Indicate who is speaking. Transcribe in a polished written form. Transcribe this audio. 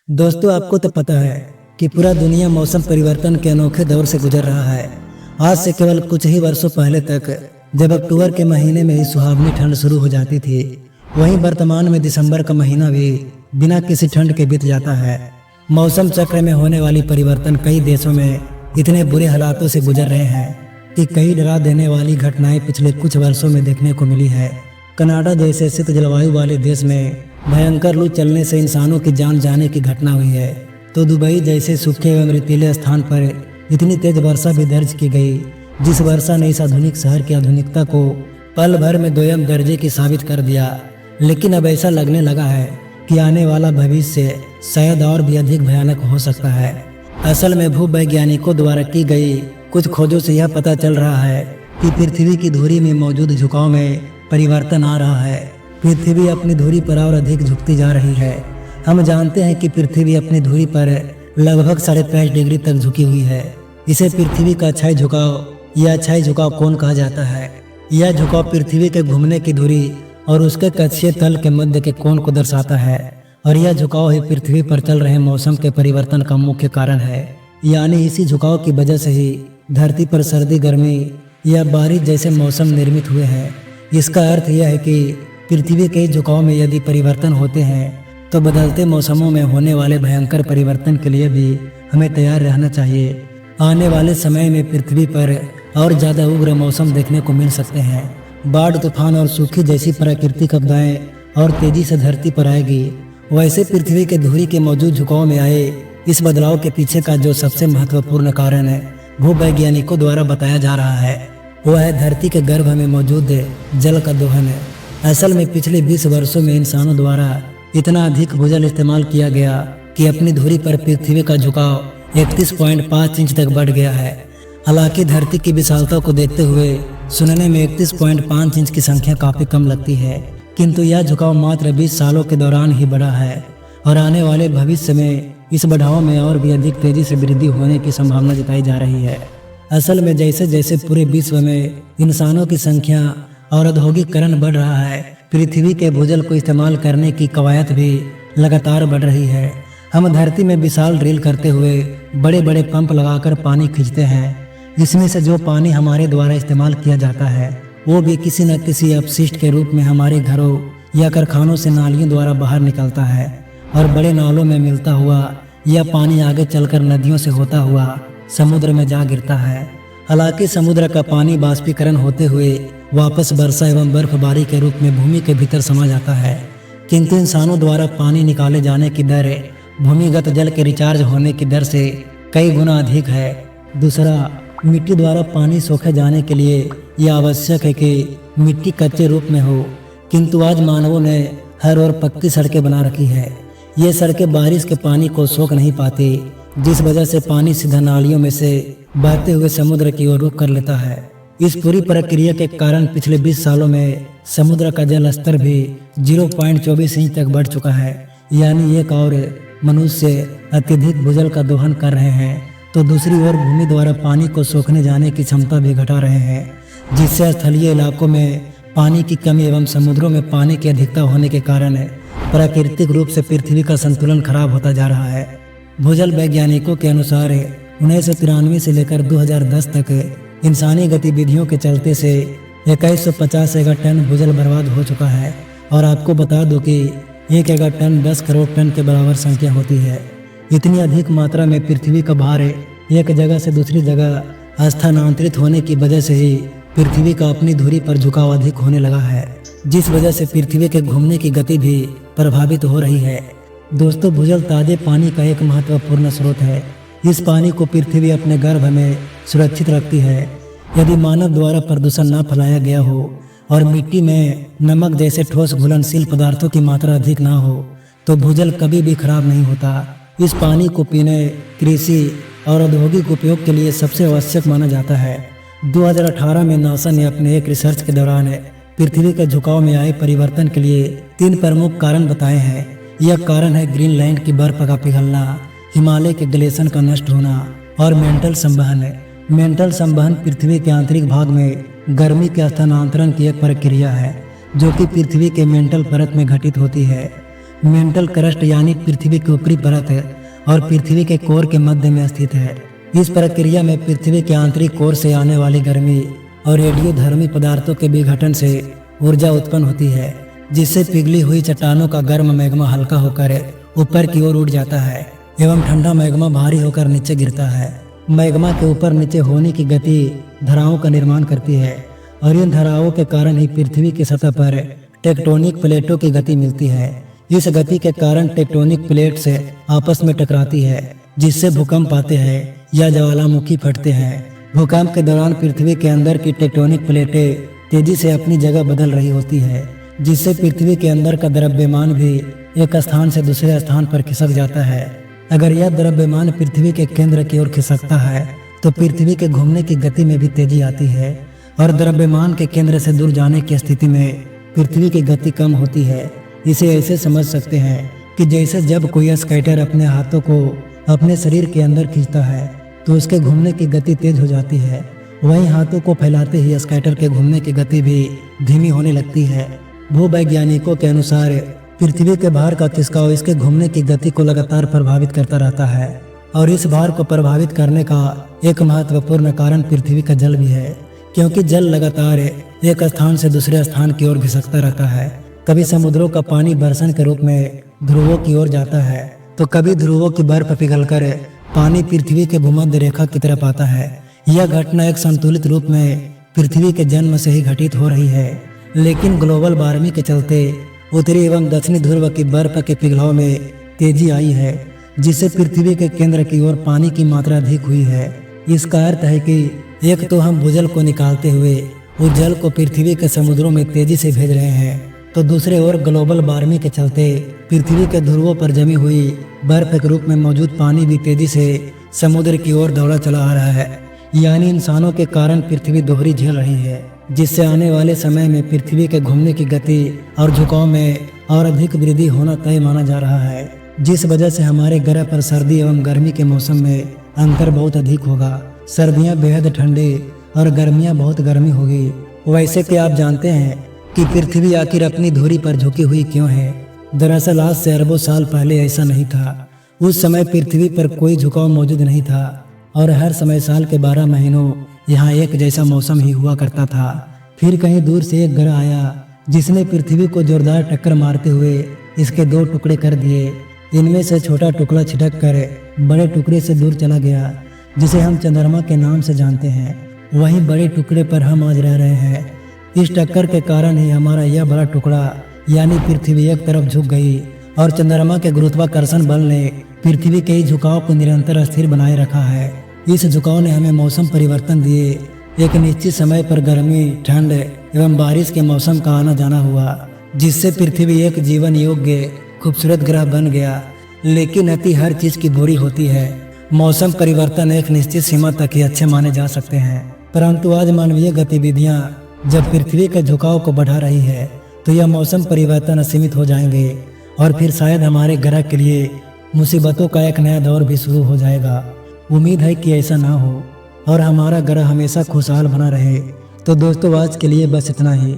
Speaker 1: दोस्तों, आपको तो पता है कि पूरा दुनिया मौसम परिवर्तन के अनोखे दौर से गुजर रहा है। आज से केवल कुछ ही वर्षों पहले तक जब अक्टूबर के महीने में ही सुहावनी ठंड शुरू हो जाती थी, वहीं वर्तमान में दिसंबर का महीना भी बिना किसी ठंड के बीत जाता है। मौसम चक्र में होने वाली परिवर्तन कई देशों में इतने बुरे हालातों से गुजर रहे हैं कि कई डरा देने वाली घटनाएं पिछले कुछ वर्षों में देखने को मिली है। कनाडा जैसे शीत जलवायु वाले देश में भयंकर लू चलने से इंसानों की जान जाने की घटना हुई है, तो दुबई जैसे सूखे एवं रेतीले स्थान पर इतनी तेज वर्षा भी दर्ज की गई, जिस वर्षा ने इस आधुनिक शहर की आधुनिकता को पल भर में दोयम दर्जे की साबित कर दिया। लेकिन अब ऐसा लगने लगा है कि आने वाला भविष्य शायद और भी अधिक भयानक हो सकता है। असल में भूवैज्ञानिकों द्वारा की गई कुछ खोजों से यह पता चल रहा है कि पृथ्वी की धुरी में मौजूद झुकाव में परिवर्तन आ रहा है। पृथ्वी अपनी धुरी पर और अधिक झुकती जा रही है। हम जानते हैं कि पृथ्वी अपनी धुरी पर लगभग 5.5 डिग्री तक झुकी हुई है। इसे पृथ्वी का अक्षाई झुकाव या अक्षाई झुकाव कोण कहा जाता है। यह झुकाव पृथ्वी के घूमने की धुरी और उसके कक्षीय तल के मध्य के कोण को दर्शाता है, और यह झुकाव ही पृथ्वी पर चल रहे मौसम के परिवर्तन का मुख्य कारण है। यानी इसी झुकाव की वजह से ही धरती पर सर्दी, गर्मी या बारिश जैसे मौसम निर्मित हुए हैं। इसका अर्थ यह है कि पृथ्वी के झुकाव में यदि परिवर्तन होते हैं तो बदलते मौसमों में होने वाले भयंकर परिवर्तन के लिए भी हमें तैयार रहना चाहिए। आने वाले समय में पृथ्वी पर और ज़्यादा उग्र मौसम देखने को मिल सकते हैं। बाढ़, तूफान और सूखी जैसी प्राकृतिक आपदाएं और तेजी से धरती पर आएगी। वैसे पृथ्वी के धुरी के मौजूद झुकाव में आए इस बदलाव के पीछे का जो सबसे महत्वपूर्ण कारण है भूवैज्ञानिकों द्वारा बताया जा रहा है, वह है धरती के गर्भ में मौजूद जल का दोहन है। असल में पिछले 20 वर्षों में इंसानों द्वारा इतना अधिक भूजल इस्तेमाल किया गया कि अपनी धुरी पर पृथ्वी का झुकाव 31.5 इंच तक बढ़ गया है। हालांकि धरती की विशालता को देखते हुए सुनने में 31.5 इंच की संख्या काफ़ी कम लगती है, किंतु यह झुकाव मात्र 20 सालों के दौरान ही बढ़ा है, और आने वाले भविष्य में इस बढ़ाव में और भी अधिक तेजी से वृद्धि होने की संभावना जताई जा रही है। असल में जैसे जैसे पूरे विश्व में इंसानों की संख्या और औद्योगिकरण बढ़ रहा है, पृथ्वी के भूजल को इस्तेमाल करने की कवायद भी लगातार बढ़ रही है। हम धरती में विशाल ड्रिल करते हुए बड़े बड़े पंप लगाकर पानी खींचते हैं। इसमें से जो पानी हमारे द्वारा इस्तेमाल किया जाता है वो भी किसी न किसी अपशिष्ट के रूप में हमारे घरों या कारखानों से नालियों द्वारा बाहर निकलता है, और बड़े नालों में मिलता हुआ यह पानी आगे चलकर नदियों से होता हुआ समुद्र में जा गिरता है। हालांकि समुद्र का पानी बाष्पीकरण होते हुए वापस वर्षा एवं बर्फबारी के रूप में भूमि के भीतर समा जाता है, किंतु इंसानों द्वारा पानी निकाले जाने की दर भूमिगत जल के रिचार्ज होने की दर से कई गुना अधिक है। दूसरा, मिट्टी द्वारा पानी सोखे जाने के लिए यह आवश्यक है कि मिट्टी कच्चे रूप में हो, किंतु आज मानवों ने हर ओर पक्की सड़कें बना रखी है। ये सड़कें बारिश के पानी को सोख नहीं पाती, जिस वजह से पानी सीधा नालियों में से बहते हुए समुद्र की ओर रुख कर लेता है। इस पूरी प्रक्रिया के कारण पिछले 20 सालों में समुद्र का जल स्तर भी 0.24 इंच तक बढ़ चुका है। यानी एक और मनुष्य अत्यधिक भूजल का दोहन कर रहे हैं, तो दूसरी ओर भूमि द्वारा पानी को सोखने जाने की क्षमता भी घटा रहे हैं, जिससे स्थलीय इलाकों में पानी की कमी एवं समुद्रों में पानी की अधिकता होने के कारण प्राकृतिक रूप से पृथ्वी का संतुलन खराब होता जा रहा है। भूजल वैज्ञानिकों के अनुसार 1993 से लेकर 2010 तक इंसानी गतिविधियों के चलते से 2150 एकड़ टन भूजल बर्बाद हो चुका है। और आपको बता दो कि 1 एकड़ टन 10 करोड़ टन के बराबर संख्या होती है। इतनी अधिक मात्रा में पृथ्वी का भार एक जगह से दूसरी जगह स्थानांतरित होने की वजह से ही पृथ्वी का अपनी धुरी पर झुकाव अधिक होने लगा है, जिस वजह से पृथ्वी के घूमने की गति भी प्रभावित हो रही है। दोस्तों, भूजल ताजे पानी का एक महत्वपूर्ण स्रोत है। इस पानी को पृथ्वी अपने गर्भ में सुरक्षित रखती है। यदि मानव द्वारा प्रदूषण न फैलाया गया हो और मिट्टी में नमक जैसे ठोस घुलनशील पदार्थों की मात्रा अधिक ना हो, तो भूजल कभी भी खराब नहीं होता। इस पानी को पीने, कृषि और औद्योगिक उपयोग के लिए सबसे आवश्यक माना जाता है। 2018 में नासा ने अपने एक रिसर्च के दौरान पृथ्वी के झुकाव में आए परिवर्तन के लिए 3 प्रमुख कारण बताए हैं। यह कारण है ग्रीनलैंड की बर्फ का पिघलना, हिमालय के ग्लेशियर का नष्ट होना और मेंटल संवहन। मेंटल संवहन पृथ्वी के आंतरिक भाग में गर्मी के स्थानांतरण की एक प्रक्रिया है, जो कि पृथ्वी के मेंटल परत में घटित होती है। मेंटल क्रस्ट यानी पृथ्वी की ऊपरी परत और पृथ्वी के कोर के मध्य में स्थित है। इस प्रक्रिया में पृथ्वी के आंतरिक कोर से आने वाली गर्मी और रेडियोधर्मी पदार्थों के विघटन से ऊर्जा उत्पन्न होती है, जिससे पिघली हुई चट्टानों का गर्म मैग्मा हल्का होकर ऊपर की ओर उठ जाता है एवं ठंडा मैग्मा भारी होकर नीचे गिरता है। मैग्मा के ऊपर नीचे होने की गति धराओं का निर्माण करती है और इन धराओं के कारण ही पृथ्वी की सतह पर टेक्टोनिक प्लेटों की गति मिलती है। इस गति के कारण टेक्टोनिक प्लेट से आपस में टकराती है, जिससे भूकंप आते हैं या ज्वालामुखी फटते हैं। भूकंप के दौरान पृथ्वी के अंदर की टेक्टोनिक प्लेटें तेजी से अपनी जगह बदल रही होती है, जिससे पृथ्वी के अंदर का द्रव्यमान भी एक स्थान से दूसरे स्थान पर खिसक जाता है। अगर यह द्रव्यमान पृथ्वी के केंद्र की ओर खिसकता है तो पृथ्वी के घूमने की गति में भी तेजी आती है और द्रव्यमान के केंद्र से दूर जाने की स्थिति में पृथ्वी की गति कम होती है। इसे ऐसे समझ सकते हैं कि जैसे जब कोई स्केटर अपने हाथों को अपने शरीर के अंदर खींचता है तो उसके घूमने की गति तेज हो जाती है, वहीं हाथों को फैलाते ही स्केटर के घूमने की गति भी धीमी होने लगती है। भूवैज्ञानिकों के अनुसार पृथ्वी के भार का खिसकाव इसके घूमने की गति को लगातार प्रभावित करता रहता है और इस भार को प्रभावित करने का एक महत्वपूर्ण कारण पृथ्वी का जल भी है, क्योंकि जल लगातार एक स्थान से दूसरे स्थान की ओर खिसकता रहता है। कभी समुद्रों का पानी बरसन के रूप में ध्रुवों की ओर जाता है तो कभी ध्रुवों की बर्फ पिघलकर पानी पृथ्वी के भूमध्य रेखा की तरफ आता है। यह घटना एक संतुलित रूप में पृथ्वी के जन्म से ही घटित हो रही है, लेकिन ग्लोबल वार्मिंग के चलते उत्तरी एवं दक्षिणी ध्रुव की बर्फ के पिघलाव में तेजी आई है, जिससे पृथ्वी के केंद्र की ओर पानी की मात्रा अधिक हुई है। इसका अर्थ है कि एक तो हम भूजल को निकालते हुए उस जल को पृथ्वी के समुद्रों में तेजी से भेज रहे हैं, तो दूसरे ओर ग्लोबल वार्मिंग के चलते पृथ्वी के ध्रुवों पर जमी हुई बर्फ के रूप में मौजूद पानी भी तेजी से समुद्र की ओर दौड़ा चला आ रहा है। यानी इंसानों के कारण पृथ्वी दोहरी झेल रही है, जिससे आने वाले समय में पृथ्वी के घूमने की गति और झुकाव में और अधिक वृद्धि होना तय माना जा रहा है, जिस वजह से हमारे ग्रह पर सर्दी एवं गर्मी के मौसम में अंतर बहुत अधिक होगा। सर्दियां बेहद ठंडी और गर्मियां बहुत गर्मी होगी। वैसे कि आप जानते हैं कि पृथ्वी आखिर अपनी धुरी पर झुकी हुई क्यों है? दरअसल आज से अरबों साल पहले ऐसा नहीं था। उस समय पृथ्वी पर कोई झुकाव मौजूद नहीं था और हर समय साल के 12 महीनों यहाँ एक जैसा मौसम ही हुआ करता था। फिर कहीं दूर से एक ग्रह आया जिसने पृथ्वी को जोरदार टक्कर मारते हुए इसके 2 टुकड़े कर दिए। इनमें से छोटा टुकड़ा छिटक कर बड़े टुकड़े से दूर चला गया, जिसे हम चंद्रमा के नाम से जानते हैं। वहीं बड़े टुकड़े पर हम आज रह रहे हैं। इस टक्कर के कारण ही हमारा यह बड़ा टुकड़ा यानी पृथ्वी एक तरफ झुक गई और चंद्रमा के गुरुत्वाकर्षण बल ने पृथ्वी के ही झुकाव को निरंतर स्थिर बनाए रखा है। इस झुकाव ने हमें मौसम परिवर्तन दिए। एक निश्चित समय पर गर्मी, ठंड एवं बारिश के मौसम का आना जाना हुआ, जिससे पृथ्वी एक जीवन योग्य खूबसूरत ग्रह बन गया। लेकिन अति हर चीज की बुरी होती है। मौसम परिवर्तन एक निश्चित सीमा तक ही अच्छे माने जा सकते हैं, परंतु आज मानवीय गतिविधियां जब पृथ्वी के झुकाव को बढ़ा रही है तो यह मौसम परिवर्तन असीमित हो जाएंगे और फिर शायद हमारे ग्रह के लिए मुसीबतों का एक नया दौर भी शुरू हो जाएगा। उम्मीद है कि ऐसा ना हो और हमारा ग्रह हमेशा खुशहाल बना रहे। तो दोस्तों आज के लिए बस इतना ही।